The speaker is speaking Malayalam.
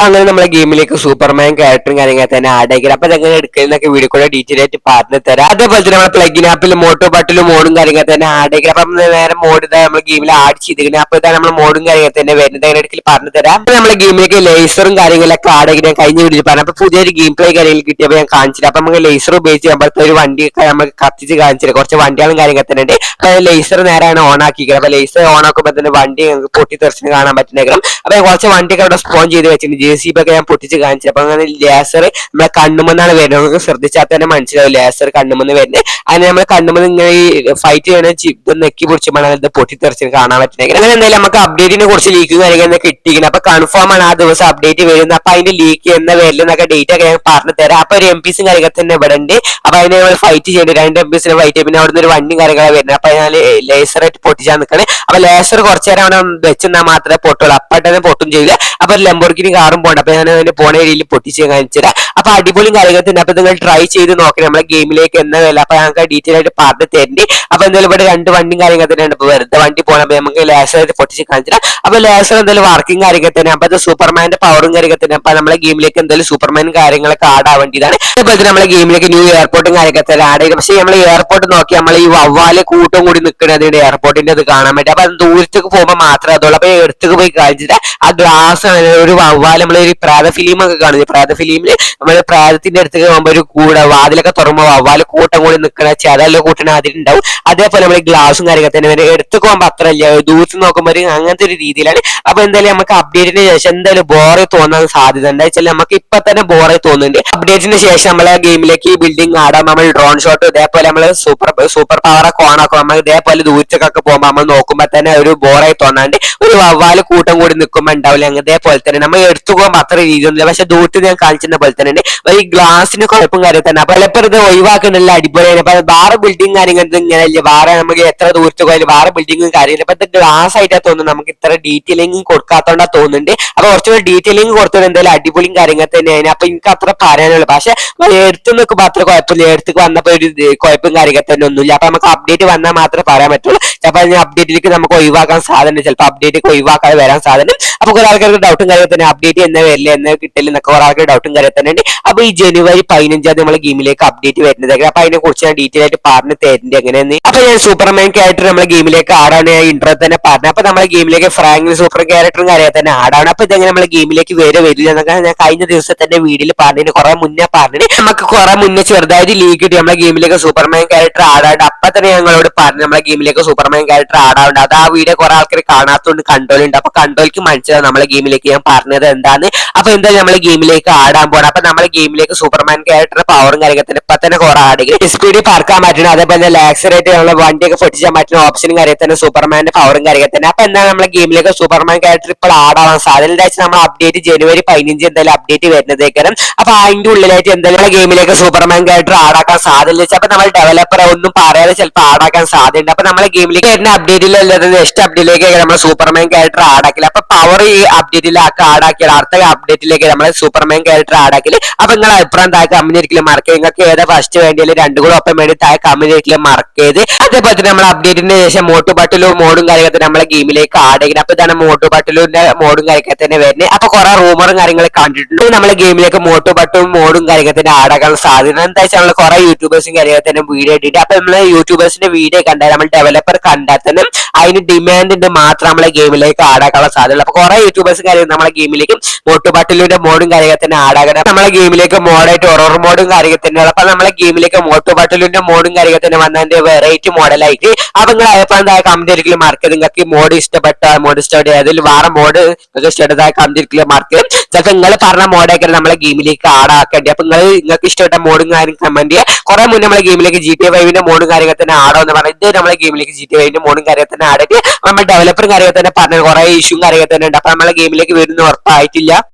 അങ്ങനെ നമ്മളെ ഗെയിമിലേക്ക് സൂപ്പർമാൻ ക്യാരക്ടറും കാര്യങ്ങൾ തന്നെ ആഡ് ആക്കി. അപ്പൊ അതെങ്ങനെ എടുക്കുന്നൊക്കെ വീഡിയോ കൂടെ ഡീറ്റെയിൽ ആയിട്ട് പറഞ്ഞു തരാം. അതേപോലെ തന്നെ നമ്മളെ പ്ലഗിൻ ആപ്പിൽ മോട്ടോ ബട്ടിലും മോഡും കാര്യങ്ങൾ തന്നെ ആഡ് ആക്കി. അപ്പൊ നേരെ മോഡ് നമ്മുടെ ഗെയിമിൽ ആഡ് ചെയ്തിരിക്കുന്നത്. അപ്പൊ ഇതാണ് നമ്മൾ മോഡും കാര്യങ്ങൾ തന്നെ വരുന്നത്. അതിനിടയ്ക്ക് പറഞ്ഞു തരാം. അപ്പൊ നമ്മുടെ ഗെയിമിലേക്ക് ലേസറും കാര്യങ്ങളൊക്കെ ആഡ് ആക്കി ഞാൻ കഴിഞ്ഞ വീഡിയോയിൽ പറഞ്ഞു. അപ്പൊ പുതിയൊരു ഗെയിം പ്ലേ കാര്യങ്ങൾ കിട്ടിയപ്പോൾ ഞാൻ കാണിച്ചില്ല. അപ്പൊ നമുക്ക് ലേസർ ഉപയോഗിച്ച് നമ്മളത്തെ ഒരു വണ്ടിയൊക്കെ നമുക്ക് കത്തിച്ച് കാണിച്ചില്ല. കുറച്ച് വണ്ടികളും കാര്യങ്ങൾ തന്നെ ഉണ്ട്. അപ്പൊ ലേസർ നേരെയാണ് ഓൺ ആക്കിയിരിക്കുന്നത്. അപ്പൊ ലേസർ ഓൺ ആക്കുമ്പോൾ തന്നെ വണ്ടി പൊട്ടി തെറിച്ച് കാണാൻ പറ്റുന്നേക്കാം. അപ്പൊ കുറച്ച് വണ്ടിയൊക്കെ അവിടെ സ്പോൺ ചെയ്ത് വെച്ചിട്ടുണ്ട്. JCB ഒക്കെ ഞാൻ പൊട്ടിച്ച് കാണിച്ചു. അപ്പൊ അങ്ങനെ ലേസർ നമ്മളെ കണ്ണുമെന്നാണ് വരുന്നത്. നമുക്ക് ശ്രദ്ധിച്ചാൽ തന്നെ മനസ്സിലാവും ലേസർ കണ്ണുമെന്ന് വരുന്നത്. അങ്ങനെ നമ്മൾ കണ്ണുമെന്ന് ഇങ്ങനെ ഈ ഫൈറ്റ് ചെയ്യണ ഇത് നെക്കി പൊടിച്ചുമ്പോൾ ഇത് പൊട്ടിത്തെറിച്ച് കാണാൻ പറ്റുന്നത്. അങ്ങനെ എന്തായാലും നമുക്ക് അപ്ഡേറ്റിനെ കുറിച്ച് ലീക്ക് കാര്യങ്ങൾ കിട്ടിയിരിക്കുന്നത്. അപ്പൊ കൺഫേം ആണ് ആ ദിവസം അപ്ഡേറ്റ് വരുന്നത്. അപ്പൊ അതിന്റെ ലീക്ക് എന്ന വരില്ലെന്നൊക്കെ ഡേറ്റ് ഒക്കെ ഞാൻ പറഞ്ഞു തരാം. അപ്പൊ ഒരു MPs കാര്യങ്ങൾ തന്നെ ഇവിടെ ഉണ്ട്. അപ്പൊ അതിനെ നമ്മൾ ഫൈറ്റ് ചെയ്യേണ്ടി 2 MPs ഫൈറ്റ്. പിന്നെ അവിടെ നിന്ന് ഒരു വണ്ടിയും കാര്യങ്ങളാണ് വരുന്നത്. അപ്പൊ ഞാൻ ലേസറായിട്ട് പൊട്ടിച്ചാൽ നിൽക്കണേ. അപ്പൊ ലേസർ കുറച്ചു നേരം അവിടെ വെച്ചെന്നാൽ മാത്രമേ പൊട്ടുള്ളൂ. അപ്പായിട്ട് പൊട്ടും ചെയ്യില്ല. അപ്പൊ ലംബോർഗിനി കാറും പോകണം. അപ്പൊ ഞാൻ അതിന്റെ പോണ രീതിയിൽ പൊട്ടിച്ച് കാണിച്ചുതരാം. അപ്പൊ അടിപൊളി കാര്യങ്ങൾ തന്നെ. അപ്പൊ നിങ്ങൾ ട്രൈ ചെയ്ത് നോക്കണം നമ്മളെ ഗെയിമിലേക്ക് എന്ന വില. അപ്പൊ ഞങ്ങൾക്ക് ഡീറ്റെയിൽ ആയിട്ട് പറഞ്ഞു തരേണ്ടി. അപ്പൊ എന്തായാലും ഇവിടെ 2 വണ്ടിയും കാര്യങ്ങൾ തന്നെയാണ്. ഇപ്പൊ വെറുതെ വണ്ടി പോകണം. അപ്പൊ നമുക്ക് ലേസറായിട്ട് പൊട്ടിച്ച് കാണിച്ചുതരാം. അപ്പൊ ലേസർ എന്തായാലും വർക്കിംഗ് കാര്യങ്ങൾ തന്നെ. അപ്പൊ അത് സൂപ്പർമാന്റെ പവറും കാര്യങ്ങൾ തന്നെ. അപ്പൊ നമ്മളെ ഗെയിമിലേക്ക് എന്തായാലും സൂപ്പർമാൻ കാര്യങ്ങളൊക്കെ ആഡ് ആവേണ്ടതാണ്. അതുപോലെ തന്നെ നമ്മളെ ഗെയിമിലേക്ക് ന്യൂ എയർപോർട്ടും കാര്യങ്ങൾ തന്നെ ആഡ് ചെയ്യും. പക്ഷേ നമ്മൾ എയർപോർട്ട് നോക്കി നമ്മൾ ഈ വവ്വാല് കൂട്ടം കൂടി നിൽക്കുന്നത് എയർപോർട്ടിന്റെ അത് കാണാൻ പറ്റും. അപ്പൊ അത് ദൂരത്തേക്ക് പോകുമ്പോൾ മാത്രമേ അതുള്ളൂ. അപ്പൊ എടുത്തേക്ക് പോയി കാണിച്ചിട്ട് ആ ഗ്ലാസ് ഒരു വവ്വാല് നമ്മൾ ഒരു പ്രാത ഫിലിം ഒക്കെ കാണുന്നത്. പ്രാത ഫിലിമില് നമ്മൾ പ്രാതത്തിന്റെ അടുത്തേക്ക് പോകുമ്പോൾ ഒരു കൂടെ വാതിലൊക്കെ തുറക്കുമ്പോൾ വവ്വാല് കൂട്ടം കൂടി നിൽക്കണ ചെതല്ലോ കൂട്ടണ അതിലുണ്ടാവും. അതേപോലെ നമ്മൾ ഗ്ലാസും കാര്യങ്ങൾ തന്നെ എടുത്തേക്ക് പോകുമ്പോൾ അത്ര ഇല്ല. ദൂരത്ത് നോക്കുമ്പോൾ അങ്ങനത്തെ ഒരു രീതിയിലാണ്. അപ്പൊ എന്തായാലും നമുക്ക് അപ്ഡേറ്റിന് ശേഷം എന്തായാലും ബോറായി തോന്നാൻ സാധ്യത. എന്താ വെച്ചാൽ നമുക്ക് ഇപ്പൊ തന്നെ ബോറായി തോന്നുന്നുണ്ട്. അപ്ഡേറ്റിന് ശേഷം നമ്മളെ ഗെയിമിലേക്ക് ഈ ബിൽഡിംഗ് ആടാം. നമ്മൾ ഡ്രോൺ ഷോട്ട് ഇതേപോലെ നമ്മൾ സൂപ്പർ പവർ ഒക്കെ ഓണാക്കും. നമ്മൾ ഇതേപോലെ ദൂരത്തേക്കൊക്കെ പോകുമ്പോൾ നമ്മൾ നോക്കുമ്പോൾ തന്നെ ഒരു ബോറായി തോന്നാണ്ട് ഒരു വവ്വാല് കൂട്ടം കൂടി നിൽക്കുമ്പോൾ ഉണ്ടാവില്ല. അതേപോലെ തന്നെ നമ്മൾ എടുത്തു പോകുമ്പോൾ അത്ര രീതിയൊന്നുമില്ല. പക്ഷെ ദൂരത്ത് ഞാൻ കാണിച്ചിരുന്ന പോലെ തന്നെ ഈ ഗ്ലാസിന് കുഴപ്പം കാര്യം തന്നെ. അപ്പൊ പലപ്പോഴും ഇത് ഒഴിവാക്കുന്നില്ല അടിപൊളിയാണ്. അപ്പൊ വേറെ ബിൽഡിംഗ് കാര്യങ്ങൾ ഇങ്ങനെയല്ലേ. വേറെ നമുക്ക് എത്ര ദൂരത്ത് പോയാലും വേറെ ബിൽഡിംഗും കാര്യമില്ല. അപ്പൊ ഇത് ഗ്ലാസ് ആയിട്ടാ തോന്നുന്നു. നമുക്ക് ഇത്ര ഡീറ്റെയിലിംഗ് കൊടുക്കാത്തോണ്ടാ തോന്നുന്നുണ്ട്. അപ്പൊ കുറച്ചുകൂടി ഡീറ്റെയിലിംഗ് കൊടുത്തത് എന്തായാലും അടിപൊളിയും കാര്യങ്ങൾ തന്നെയാണ്. അപ്പൊ എനിക്ക് അത്ര പറയാനുള്ളൂ. പക്ഷെ എടുത്ത് നിൽക്കുമ്പോൾ അത്ര കുഴപ്പമില്ല. എടുത്തേക്ക് വന്നപ്പോ ഒരു കുഴപ്പം കാര്യങ്ങൾ തന്നെ ഒന്നുമില്ല. അപ്പൊ നമുക്ക് അപ്ഡേറ്റ് വന്നാൽ മാത്രമേ പറയാൻ പറ്റുള്ളൂ. ചിലപ്പോൾ അപ്ഡേറ്റിലേക്ക് നമുക്ക് ഒഴിവാക്കാൻ സാധ്യത. ചിലപ്പോൾ അപ്ഡേറ്റ് ഒഴിവാക്കാതെ വരാൻ സാധ്യത. അപ്പൊ കുറെ ആൾക്കാർക്ക് ഡൗട്ടും കാര്യം തന്നെ അപ്ഡേറ്റ് എന്നാ വരില്ല എന്നാ കിട്ടില്ല എന്നൊക്കെ കുറെ ആൾക്കാർ ഡൗട്ടും കാര്യം തന്നെ ഉണ്ട്. അപ്പൊ ഈ ജനുവരി 15 നമ്മളെ ഗെയിമിലേക്ക് അപ്ഡേറ്റ് വരുന്നത്. അപ്പൊ അതിനെ കുറിച്ച് ഞാൻ ഡീറ്റെയിൽ ആയിട്ട് പറഞ്ഞു തരുന്നുണ്ട് എങ്ങനെയെന്ന്. അപ്പൊ ഞാൻ സൂപ്പർമാൻ ക്യാരക്ടർ നമ്മളെ ഗെയിമിലേക്ക് ആടാണ്. ഞാൻ ഇൻട്രോ തന്നെ പറഞ്ഞു. അപ്പൊ നമ്മളെ ഗെയിമിലേക്ക് ഫ്രാങ്കിന് സൂപ്പർ ക്യാരക്ടറും കാര്യം തന്നെ ആടാണ്. അപ്പൊ ഇതെങ്ങനെ നമ്മളെ ഗെയിമിലേക്ക് വരില്ല എന്നൊക്കെ ഞാൻ കഴിഞ്ഞ ദിവസം തന്നെ വീഡിയോയിൽ പറഞ്ഞിട്ട് കുറെ മുന്നേ പറഞ്ഞിട്ട് നമുക്ക് കുറെ മുന്നേ ചെറുതായിട്ട് ലീക്ക് കിട്ടി നമ്മളെ ഗെയിമിലേക്ക് സൂപ്പർമാൻ ക്യാരക്ടർ ആടാണ്ട്. അപ്പൊ തന്നെ ഞങ്ങളോട് പറഞ്ഞു നമ്മളെ ഗെയിമിലേക്ക് സൂപ്പർമാൻ ക്യാരക്ടർ ആടാറുണ്ട്. അത് ആ വീഡിയോ കുറെ ആൾക്കാർ കാണാത്തോണ്ട് കണ്ടോലുണ്ട്. അപ്പൊ കണ്ടോൽക്ക് മനസ്സിലാവും നമ്മളെ ഗെയിമിലേക്ക് ഞാൻ പറഞ്ഞത് എന്താണ്. അപ്പൊ എന്തായാലും നമ്മളെ ഗെയിമിലേക്ക് ആടാൻ പോകണം. അപ്പൊ നമ്മളെ ഗെയിമിലേക്ക് സൂപ്പർമാൻ ക്യാരക്ടർ പവറും കാര്യത്തിന് ഇപ്പൊ തന്നെ കുറെ ആടുക സ്പീഡിൽ പറക്കാൻ പറ്റണം. അതേപോലെ ലാക്സറായിട്ട് നമ്മളെ വണ്ടിയൊക്കെ പൊട്ടിച്ചാൻ പറ്റുന്ന ഓപ്ഷനും കാര്യം തന്നെ സൂപ്പർമാന്റെ പവറും കാര്യം തന്നെ. അപ്പൊ എന്താണ് നമ്മളെ ഗെയിമിലേക്ക് സൂപ്പർമാൻ ക്യാരക്ടർ ഇപ്പോൾ ആടാൻ സാധ്യത. നമ്മൾ അപ്ഡേറ്റ് ജനുവരി 15 എന്തായാലും അപ്ഡേറ്റ് വരുന്നതേക്കാരം. അപ്പൊ അതിന്റെ ഉള്ളിലായിട്ട് എന്തായാലും ഗെയിമിലേക്ക് സൂപ്പർമാൻ ക്യാരക്ടർ ആടാക്കാൻ സാധ്യത. അപ്പൊ നമ്മൾ ഡെവലപ്പറെ ഒന്നും പറയാതെ ചിലപ്പോൾ ആടാക്കാൻ സാധ്യതയുണ്ട്. അപ്പൊ നമ്മളെ ഗെയിമിലേക്ക് വരുന്ന അപ്ഡേറ്റിലല്ലാതെ നെക്സ്റ്റ് അപ്ഡേറ്റിലേക്ക് നമ്മൾ സൂപ്പർമാൻ ക്യാരക്ടർ ആടാക്കില്ല. അപ്പൊ പവർ ഈ അപ്ഡേറ്റിലേക്ക് ആടാക്കിയാൽ അടുത്ത അപ്ഡേറ്റിലേക്ക് നമ്മളെ സൂപ്പർമാൻ ക്യാരക്ടർ ആടാക്കില്ല. അപ്പൊ നിങ്ങൾ അഭിപ്രായം താഴെ കമന്റ് മറക്കുക. നിങ്ങൾക്ക് ഏതാ ഫസ്റ്റ് വേണ്ടിയാലും രണ്ടും കൂടെ ഒപ്പം വേണ്ടി താഴെ കമന്റ് മറക്ക് ചെയ്ത്. അതേപോലെ തന്നെ നമ്മൾ അപ്ഡേറ്റിന് ശേഷം മോട്ടു ബട്ടിലും മോഡും കാര്യങ്ങൾ നമ്മളെ ഗെയിമിലേക്ക് ആഡ് ചെയ്യുന്നത്. അപ്പൊ ഇതാണ് മോട്ടു ബട്ടിലിന്റെ മോഡും കാര്യങ്ങൾ തന്നെ വരുന്നത്. അപ്പൊ കുറെ റൂമറും കാര്യങ്ങൾ കണ്ടിട്ടുണ്ട്. നമ്മളെ ഗെയിമിലേക്ക് മോട്ടു ബട്ടും മോഡും കാര്യങ്ങൾ തന്നെ ആടാക്കാൻ സാധ്യത. എന്താ വെച്ചാൽ നമ്മൾ കുറെ യൂട്യൂബേഴ്സും കാര്യങ്ങൾ തന്നെ വീഡിയോ ഇട്ടിട്ട് അപ്പൊ നമ്മള് യൂട്യൂബേഴ്സിന്റെ വീഡിയോ കണ്ടാൽ നമ്മൾ ഡെവലപ്പർ കണ്ടാൽ തന്നെ അതിന് ഡിമാൻഡിന്റെ മാത്രം നമ്മളെ ഗെയിമിലേക്ക് ആടാക്കാനുള്ള സാധ്യത. അപ്പൊ കുറെ യൂട്യൂബേഴ്സ് കാര്യം നമ്മളെ ഗെയിമിലേക്ക് മോട്ടു ബട്ടിലിന്റെ മോഡും കാര്യങ്ങൾ തന്നെ ആടാക്കണം. നമ്മളെ ഗെയിമിലേക്ക് മോഡായിട്ട് ഒറോർ മോഡും കാര്യങ്ങൾ തന്നെ. അപ്പൊ നമ്മളെ ഗെയിമിലേക്ക് മോട്ടു ബട്ടിലിന്റെ മോഡും കാര്യങ്ങൾ തന്നെ വന്നതിന്റെ വെറൈറ്റി മോഡലായിട്ട്. അപ്പൊ നിങ്ങൾ അഭിപ്രായം താഴെ കമന്റ് ഒരിക്കലും മാർക്ക് ചെയ്ത്. നിങ്ങൾക്ക് മോഡ് ഇഷ്ടപ്പെട്ട മോഡ് ഇഷ്ടപ്പെട്ട അതിൽ വേറെ മോഡ് ഇഷ്ടപ്പെട്ടതായ കമന്റ് ഒരിക്കലും മാർക്ക് ചെയ്യും. ചിലപ്പോൾ നിങ്ങൾ പറഞ്ഞ മോഡൊക്കെ നമ്മളെ ഗെയിമിലേക്ക് ആടാക്കേണ്ടി. അപ്പൊ നിങ്ങൾക്ക് ഇഷ്ടപ്പെട്ട മോഡും കാര്യം കമന്റ് ചെയ്യുക. കുറെ മുന്നേ നമ്മളെ ഗെയിമിലേക്ക് GTA 5 മോഡും കാര്യങ്ങൾ തന്നെ ആടോന്ന് പറഞ്ഞു. ഇത് നമ്മളെ ഗെയിമിലേക്ക് GTA 5 മോഡും കാര്യങ്ങൾ തന്നെ ആടിയിട്ട് നമ്മൾ ഡെവലപ്പറും കാര്യങ്ങൾ തന്നെ പറഞ്ഞ കുറെ ഇഷ്യൂം കാര്യങ്ങൾ തന്നെ ഉണ്ട്. അപ്പൊ നമ്മളെ ഗെയിമിലേക്ക് വരുന്ന ഉറപ്പായിട്ടില്ല.